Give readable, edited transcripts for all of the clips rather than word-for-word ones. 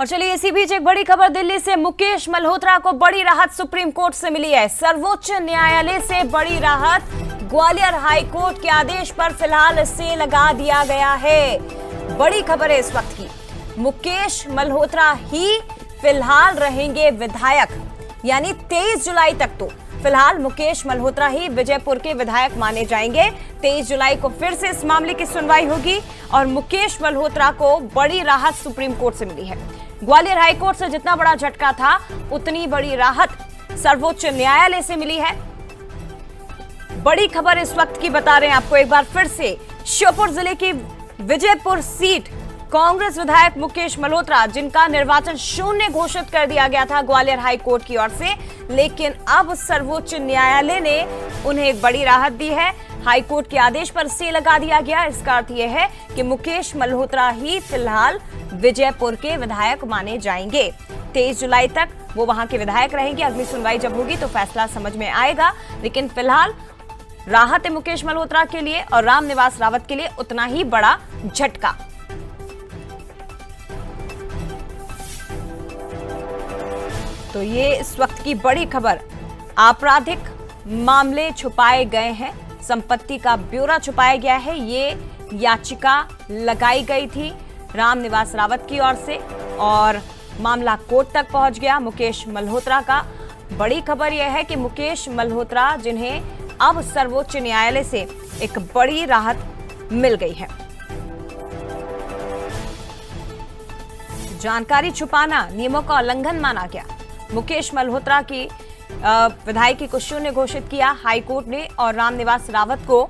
और चलिए इसी बीच एक बड़ी खबर दिल्ली से। मुकेश मल्होत्रा को बड़ी राहत सुप्रीम कोर्ट से मिली है। सर्वोच्च न्यायालय से बड़ी राहत। ग्वालियर हाई कोर्ट के आदेश पर फिलहाल स्टे लगा दिया गया है। बड़ी खबर है इस वक्त की। मुकेश मल्होत्रा ही फिलहाल रहेंगे विधायक, यानी 23 जुलाई तक तो फिलहाल मुकेश मल्होत्रा ही विजयपुर के विधायक माने जाएंगे। 23 जुलाई को फिर से इस मामले की सुनवाई होगी और मुकेश मल्होत्रा को बड़ी राहत सुप्रीम कोर्ट से मिली है। ग्वालियर हाई कोर्ट से जितना बड़ा झटका था, उतनी बड़ी राहत सर्वोच्च न्यायालय से मिली है। बड़ी खबर इस वक्त की बता रहे हैं आपको एक बार फिर से। श्योपुर जिले की विजयपुर सीट कांग्रेस विधायक मुकेश मल्होत्रा, जिनका निर्वाचन शून्य घोषित कर दिया गया था ग्वालियर हाई कोर्ट की ओर से, लेकिन अब सर्वोच्च न्यायालय ने उन्हें एक बड़ी राहत दी है। हाई कोर्ट के आदेश पर स्टे लगा दिया गया। इसका अर्थ यह है कि मुकेश मल्होत्रा ही फिलहाल विजयपुर के विधायक माने जाएंगे। 23 जुलाई तक वो वहां के विधायक रहेंगे। अगली सुनवाई जब होगी तो फैसला समझ में आएगा, लेकिन फिलहाल राहत है मुकेश मल्होत्रा के लिए और रामनिवास रावत के लिए उतना ही बड़ा झटका। तो ये इस वक्त की बड़ी खबर। आपराधिक मामले छुपाए गए हैं, संपत्ति का ब्यौरा छुपाया गया है। ये याचिका लगाई गई थी रामनिवास रावत की ओर से और मामला कोर्ट तक पहुंच गया मुकेश मल्होत्रा का। बड़ी खबर यह है कि मुकेश मल्होत्रा, जिन्हें अब सर्वोच्च न्यायालय से एक बड़ी राहत मिल गई है। जानकारी छुपाना नियमों का उल्लंघन माना गया। मुकेश मल्होत्रा की विधायकी को शून्य घोषित किया हाईकोर्ट ने और रामनिवास रावत को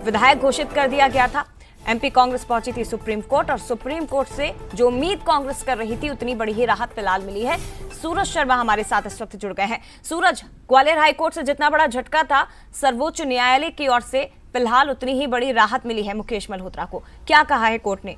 विधायक घोषित कर दिया गया था। एमपी कांग्रेस पहुंची थी सुप्रीम कोर्ट और सुप्रीम कोर्ट से जो उम्मीद कांग्रेस कर रही थी, उतनी बड़ी ही राहत फिलहाल मिली है। सूरज शर्मा हमारे साथ इस वक्त जुड़ गए हैं। सूरज, ग्वालियर हाईकोर्ट से जितना बड़ा झटका था, सर्वोच्च न्यायालय की ओर से फिलहाल उतनी ही बड़ी राहत मिली है मुकेश मल्होत्रा को। क्या कहा है कोर्ट ने?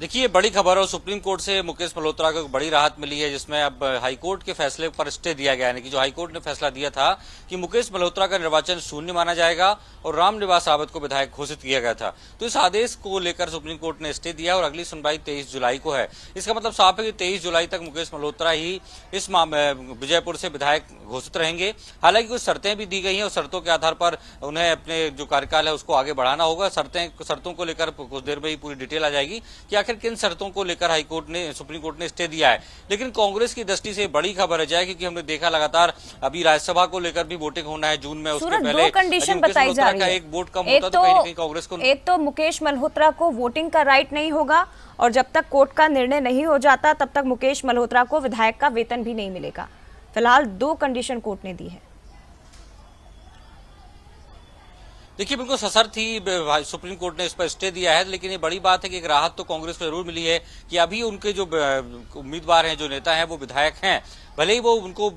देखिए, बड़ी खबर और सुप्रीम कोर्ट से मुकेश मल्होत्रा को बड़ी राहत मिली है, जिसमें अब हाईकोर्ट के फैसले पर स्टे दिया गया है कि जो हाईकोर्ट ने फैसला दिया था कि मुकेश मल्होत्रा का निर्वाचन शून्य माना जाएगा और रामनिवास रावत को विधायक घोषित किया गया था। तो इस आदेश को लेकर सुप्रीम कोर्ट ने स्टे दिया और अगली सुनवाई 23 जुलाई को है। इसका मतलब साफ है कि 23 जुलाई तक मुकेश मल्होत्रा ही इस विजयपुर से विधायक घोषित रहेंगे। हालांकि कुछ शर्तें भी दी गई हैं और शर्तों के आधार पर उन्हें अपने जो कार्यकाल है उसको आगे बढ़ाना होगा। शर्तों को लेकर कुछ देर में ही पूरी डिटेल आ जाएगी कि आखिर किन शर्तों को लेकर हाईकोर्ट ने, सुप्रीम कोर्ट ने स्टे दिया है। लेकिन कांग्रेस की दृष्टि से बड़ी खबर है, क्योंकि हमने देखा लगातार अभी राज्यसभा को लेकर भी वोटिंग होना है जून में। उसके पहले दो कंडीशन बताई जा रही है। एक वोट कम होता तो कहीं ना कहीं कांग्रेस को, एक तो मुकेश मल्होत्रा को वोटिंग का राइट नहीं होगा और जब तक कोर्ट का निर्णय नहीं हो जाता तब तक मुकेश मल्होत्रा को विधायक का वेतन भी नहीं मिलेगा। फिलहाल दो कंडीशन कोर्ट ने दी है। देखिए, बिल्कुल सशर्त ही सुप्रीम कोर्ट ने इस पर स्टे दिया है, लेकिन ये बड़ी बात है कि एक राहत तो कांग्रेस को जरूर मिली है कि अभी उनके जो उम्मीदवार हैं, जो नेता हैं, वो विधायक हैं। भले ही वो उनको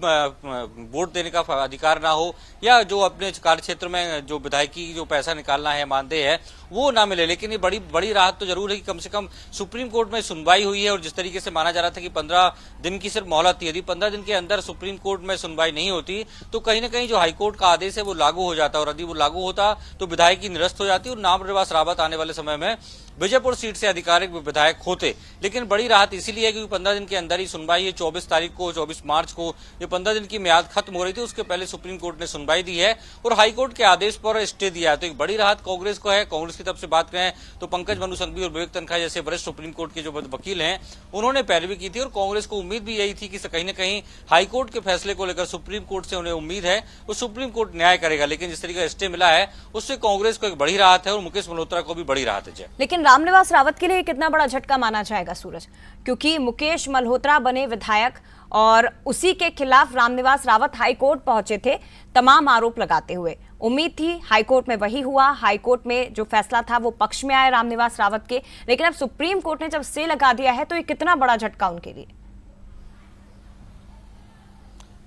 वोट देने का अधिकार ना हो या जो अपने कार्य क्षेत्र में जो विधायकी जो पैसा निकालना है, मानदेय है, वो ना मिले, लेकिन ये बड़ी राहत तो जरूर है कि कम से कम सुप्रीम कोर्ट में सुनवाई हुई है। और जिस तरीके से माना जा रहा था कि 15 दिन की सिर्फ मोहलत थी, यदि 15 दिन के अंदर सुप्रीम कोर्ट में सुनवाई नहीं होती तो कहीं ना कहीं जो हाईकोर्ट का आदेश है वो लागू हो जाता, और यदि वो लागू होता तो विधायकी निरस्त हो जाती और रामनिवास रावत आने वाले समय में विजयपुर सीट से आधिकारिक विधायक होते। लेकिन बड़ी राहत इसीलिए है क्योंकि 15 दिन के अंदर ही सुनवाई है। 24 मार्च को ये 15 दिन की म्याद खत्म हो रही थी, उसके पहले सुप्रीम कोर्ट ने सुनवाई दी है और हाईकोर्ट के आदेश पर स्टे दिया है। तो एक बड़ी राहत कांग्रेस को है। कांग्रेस की तरफ से बात करें तो पंकज मनु संघवी और विवेक तनखा जैसे वरिष्ठ सुप्रीम कोर्ट के जो वकील हैं, उन्होंने पैरवी की थी और कांग्रेस को उम्मीद भी यही थी कि कहीं न कहीं हाईकोर्ट के फैसले को लेकर सुप्रीम कोर्ट से उन्हें उम्मीद है वो सुप्रीम कोर्ट न्याय करेगा। लेकिन जिस तरीके का स्टे मिला है उससे कांग्रेस को एक बड़ी राहत है और मुकेश मल्होत्रा को भी बड़ी राहत है। लेकिन रामनिवास रावत के लिए कितना बड़ा झटका माना जाएगा सूरज, क्योंकि मुकेश मल्होत्रा बने विधायक और उसी के खिलाफ रामनिवास रावत हाईकोर्ट पहुंचे थे तमाम आरोप लगाते हुए। उम्मीद थी हाईकोर्ट में वही हुआ, हाईकोर्ट में जो फैसला था वो पक्ष में आए रामनिवास रावत के, लेकिन अब सुप्रीम कोर्ट ने जब स्टे लगा दिया है तो ये कितना बड़ा झटका उनके लिए।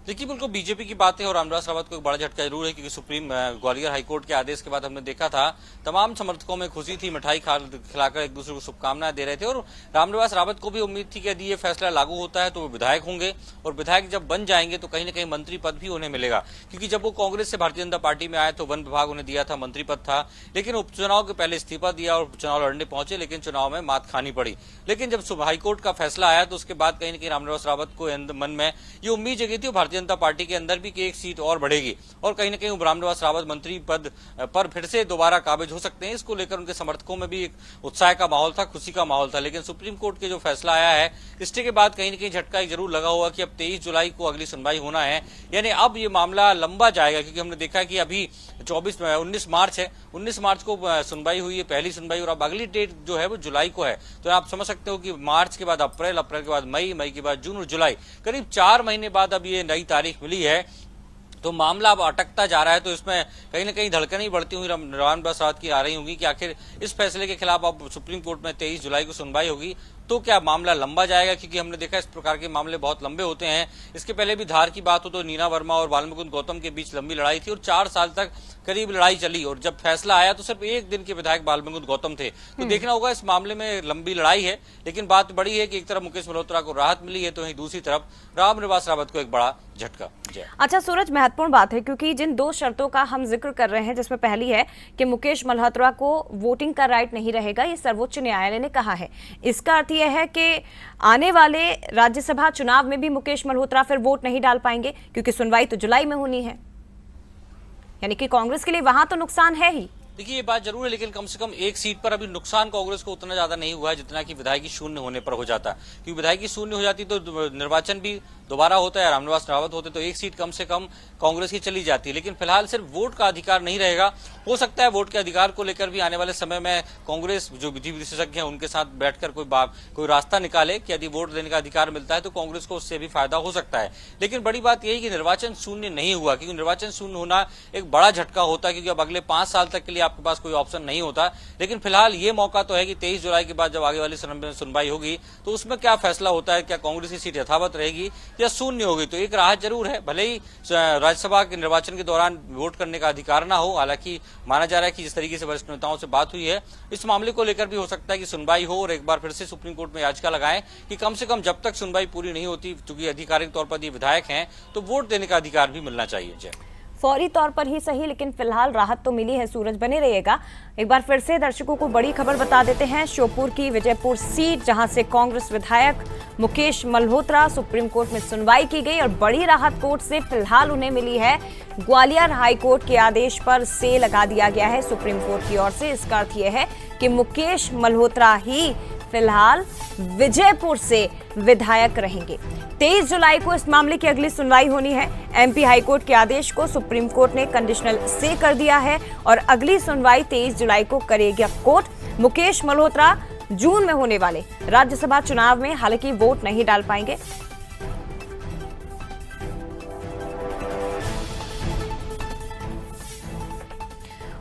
देखिए बिल्कुल बीजेपी की बात है और रामनिवास रावत को एक बड़ा झटका जरूर है, क्योंकि सुप्रीम ग्वालियर हाईकोर्ट के आदेश के बाद हमने देखा था तमाम समर्थकों में खुशी थी, मिठाई खिलाकर एक दूसरे को शुभकामनाएं दे रहे थे। और रामनिवास रावत को भी उम्मीद थी कि यदि ये फैसला लागू होता है तो वो विधायक होंगे, और विधायक जब बन जाएंगे तो कहीं ना कहीं मंत्री पद भी उन्हें मिलेगा, क्योंकि जब वो कांग्रेस से भारतीय जनता पार्टी में आए तो वन विभाग उन्हें दिया था, मंत्री पद था, लेकिन उपचुनाव के पहले इस्तीफा दिया और चुनाव लड़ने पहुंचे, लेकिन चुनाव में मात खानी पड़ी। लेकिन जब हाईकोर्ट का फैसला आया तो उसके बाद कहीं ना कहीं रामनिवास रावत को मन में ये उम्मीद जगी थी भारतीय जनता पार्टी के अंदर भी कि एक सीट और बढ़ेगी और कहीं ना कहीं रामनिवास रावत मंत्री पद पर फिर से दोबारा काबिज हो सकते हैं। इसको लेकर उनके समर्थकों में भी एक उत्साह का माहौल था, खुशी का माहौल था। लेकिन सुप्रीम कोर्ट के जो फैसला आया है इसके बाद कहीं ना कहीं झटका जरूर लगा हुआ कि अब 23 जुलाई को अगली सुनवाई होना है, यानी अब ये मामला लंबा जाएगा, क्योंकि हमने देखा कि अभी 19 मार्च है, 19 मार्च को सुनवाई हुई है, पहली सुनवाई, और अब अगली डेट जो है वो जुलाई को है। तो आप समझ सकते हो कि मार्च के बाद अप्रैल, अप्रैल के बाद मई, मई के बाद जून और जुलाई, करीब 4 महीने बाद अब ये नई तारीख मिली है। तो मामला अब अटकता जा रहा है, तो इसमें कहीं ना कहीं धड़कनें बढ़ती हुई रामनिवास रावत की आ रही होंगी कि आखिर इस फैसले के खिलाफ अब सुप्रीम कोर्ट में 23 जुलाई को सुनवाई होगी तो क्या मामला लंबा जाएगा, क्योंकि हमने देखा इस प्रकार के मामले बहुत लंबे होते हैं। इसके पहले भी धार की बात हो तो नीना वर्मा और वाल्मीकि गौतम के बीच लंबी लड़ाई थी और 4 साल तक करीब लड़ाई चली, और जब फैसला आया तो सिर्फ एक दिन के विधायक वाल्मीकि गौतम थे। तो देखना होगा, इस मामले में लंबी लड़ाई है, लेकिन बात बड़ी है कि एक तरफ मुकेश मल्होत्रा को राहत मिली है तो वहीं दूसरी तरफ रामनिवास रावत को एक बड़ा झटका। अच्छा सूरज, महत्वपूर्ण बात है क्योंकि जिन 2 शर्तों का हम जिक्र कर रहे हैं, जिसमें पहली है कि मुकेश मल्होत्रा को वोटिंग का राइट नहीं रहेगा, ये सर्वोच्च न्यायालय ने कहा है। इसका अर्थ यह है कि आने वाले राज्यसभा चुनाव में भी मुकेश मल्होत्रा फिर वोट नहीं डाल पाएंगे, क्योंकि सुनवाई तो जुलाई में होनी है, यानी कि कांग्रेस के लिए वहां तो नुकसान है ही। देखिए ये बात जरूर है, लेकिन कम से कम एक सीट पर अभी नुकसान कांग्रेस को उतना ज्यादा नहीं हुआ है जितना कि विधायकी शून्य होने पर हो जाता, क्योंकि विधायकी शून्य हो जाती तो निर्वाचन भी दोबारा होता है, रामनिवास रावत होते तो एक सीट कम से कम कांग्रेस की चली जाती है। लेकिन फिलहाल सिर्फ वोट का अधिकार नहीं रहेगा, हो सकता है वोट के अधिकार को लेकर भी आने वाले समय में कांग्रेस जो विधि विशेषज्ञ हैं उनके साथ बैठकर कोई रास्ता निकाले कि यदि वोट देने का अधिकार मिलता है तो कांग्रेस को उससे भी फायदा हो सकता है। लेकिन बड़ी बात यही कि निर्वाचन शून्य नहीं हुआ, क्योंकि निर्वाचन शून्य होना एक बड़ा झटका होता है, क्योंकि अब अगले 5 साल तक के लिए आपके पास कोई ऑप्शन नहीं होता। लेकिन फिलहाल ये मौका तो है कि 23 जुलाई के बाद जब आगे वाली सुनवाई होगी तो उसमें क्या फैसला होता है, क्या कांग्रेस की सीट यथावत रहेगी या शून्य होगी। तो एक राहत जरूर है, भले ही राज्यसभा के निर्वाचन के दौरान वोट करने का अधिकार ना हो। हालांकि माना जा रहा है कि जिस तरीके से वरिष्ठ नेताओं से बात हुई है, इस मामले को लेकर भी हो सकता है कि सुनवाई हो और एक बार फिर से सुप्रीम कोर्ट में याचिका लगाएं कि कम से कम जब तक सुनवाई पूरी नहीं होती, चूंकि आधिकारिक तौर पर ये विधायक हैं, तो वोट देने का अधिकार भी मिलना चाहिए। जय फौरी तौर पर ही सही, लेकिन फिलहाल राहत तो मिली है। सूरज बने रहिएगा। एक बार फिर से दर्शकों को बड़ी खबर बता देते हैं। श्योपुर की विजयपुर सीट, जहां से कांग्रेस विधायक मुकेश मल्होत्रा सुप्रीम कोर्ट में सुनवाई की गई और बड़ी राहत कोर्ट से फिलहाल उन्हें मिली है। ग्वालियर हाईकोर्ट के आदेश पर स्टे लगा दिया गया है सुप्रीम कोर्ट की ओर से। इसका अर्थ यह है कि मुकेश मल्होत्रा ही फिलहाल विजयपुर से विधायक रहेंगे। 23 जुलाई को इस मामले की अगली सुनवाई होनी है। एमपी हाईकोर्ट के आदेश को सुप्रीम कोर्ट ने कंडीशनल स्टे कर दिया है और अगली सुनवाई 23 जुलाई को करेगा कोर्ट। मुकेश मल्होत्रा जून में होने वाले राज्यसभा चुनाव में हालांकि वोट नहीं डाल पाएंगे।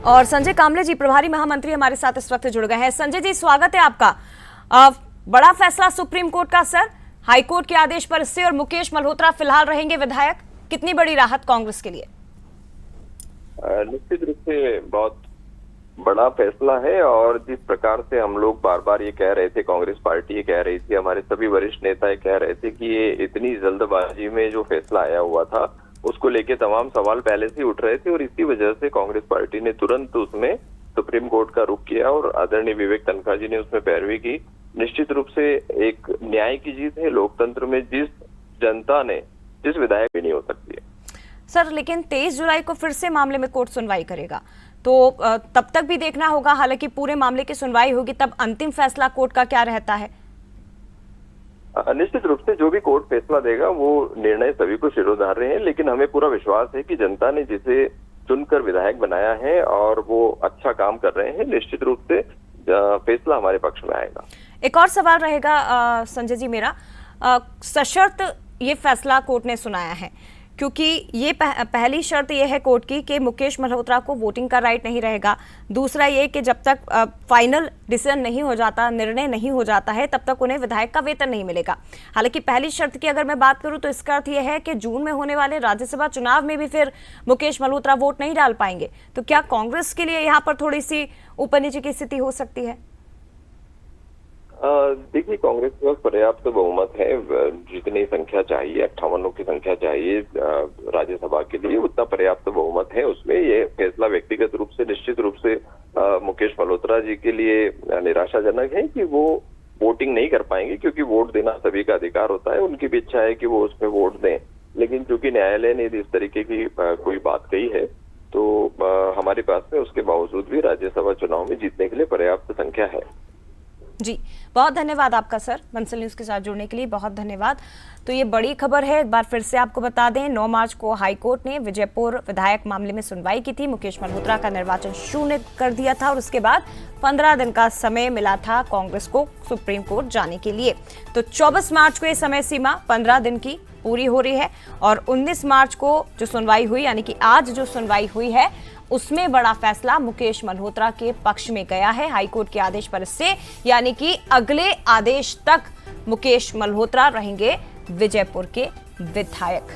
और संजय कामले जी, प्रभारी महामंत्री, हमारे साथ इस वक्त जुड़ गए हैं। संजय जी, स्वागत है आपका। बड़ा फैसला सुप्रीम कोर्ट का सर, हाईकोर्ट के आदेश पर स्टे और मुकेश मल्होत्रा फिलहाल रहेंगे विधायक। कितनी बड़ी राहत कांग्रेस के लिए? निश्चित रूप से बहुत बड़ा फैसला है, और जिस प्रकार से हम लोग बार बार ये कह रहे थे, कांग्रेस पार्टी ये कह रही थी, हमारे सभी वरिष्ठ नेता ये कह रहे थे कि ये इतनी जल्दबाजी में जो फैसला आया हुआ था उसको लेके तमाम सवाल पहले से उठ रहे थे, और इसी वजह से कांग्रेस पार्टी ने तुरंत उसमें सुप्रीम कोर्ट का रुख किया और आदरणीय विवेक तनखा जी ने उसमें पैरवी की। निश्चित रूप से एक न्याय की जीत है लोकतंत्र में, जिस जनता ने जिस विधायक भी नहीं हो सकती है। सर, लेकिन 23 जुलाई को फिर से मामले में कोर्ट सुनवाई करेगा, तो तब तक भी देखना होगा। हालांकि पूरे मामले की सुनवाई होगी, तब अंतिम फैसला कोर्ट का क्या रहता है? निश्चित रूप से जो भी कोर्ट फैसला देगा वो निर्णय सभी को शिरोधार्य है, लेकिन हमें पूरा विश्वास है कि जनता ने जिसे चुनकर विधायक बनाया है और वो अच्छा काम कर रहे हैं, निश्चित रूप से फैसला हमारे पक्ष में आएगा। एक और सवाल रहेगा संजय जी मेरा, सशर्त ये फैसला कोर्ट ने सुनाया है, क्योंकि ये पहली शर्त ये है कोर्ट की कि मुकेश मल्होत्रा को वोटिंग का राइट नहीं रहेगा। दूसरा ये कि जब तक फाइनल डिसीजन नहीं हो जाता, निर्णय नहीं हो जाता है, तब तक उन्हें विधायक का वेतन नहीं मिलेगा। हालांकि पहली शर्त की अगर मैं बात करूं तो इसका अर्थ यह है कि जून में होने वाले राज्यसभा चुनाव में भी फिर मुकेश मल्होत्रा वोट नहीं डाल पाएंगे। तो क्या कांग्रेस के लिए यहाँ पर थोड़ी सी ऊपर नीचे की स्थिति हो सकती है? देखिए, कांग्रेस के पास पर्याप्त बहुमत है। जितनी संख्या चाहिए, 58 की संख्या चाहिए राज्यसभा के लिए, उतना पर्याप्त बहुमत है उसमें। ये फैसला व्यक्तिगत रूप से, निश्चित रूप से मुकेश मल्होत्रा जी के लिए निराशाजनक है कि वो वोटिंग नहीं कर पाएंगे, क्योंकि वोट देना सभी का अधिकार होता है। उनकी भी इच्छा है कि वो उसमें वोट दें, लेकिन चूंकि न्यायालय ने इस तरीके की कोई बात कही है, तो हमारे पास में उसके बावजूद भी राज्यसभा चुनाव में जीतने के लिए पर्याप्त संख्या है। जी, बहुत धन्यवाद आपका सर, बंसल न्यूज के साथ जुड़ने के लिए बहुत धन्यवाद। तो ये बड़ी खबर है, एक बार फिर से आपको बता दें, 9 मार्च को हाईकोर्ट ने विजयपुर विधायक मामले में सुनवाई की थी। मुकेश मल्होत्रा का निर्वाचन शून्य कर दिया था और उसके बाद 15 दिन का समय मिला था कांग्रेस को सुप्रीम कोर्ट जाने के लिए। तो 24 मार्च को ये समय सीमा 15 दिन की पूरी हो रही है और 19 मार्च को जो सुनवाई हुई, यानी कि आज जो सुनवाई हुई है, उसमें बड़ा फैसला मुकेश मल्होत्रा के पक्ष में गया है हाईकोर्ट के आदेश पर से, यानी कि अगले आदेश तक मुकेश मल्होत्रा रहेंगे विजयपुर के विधायक।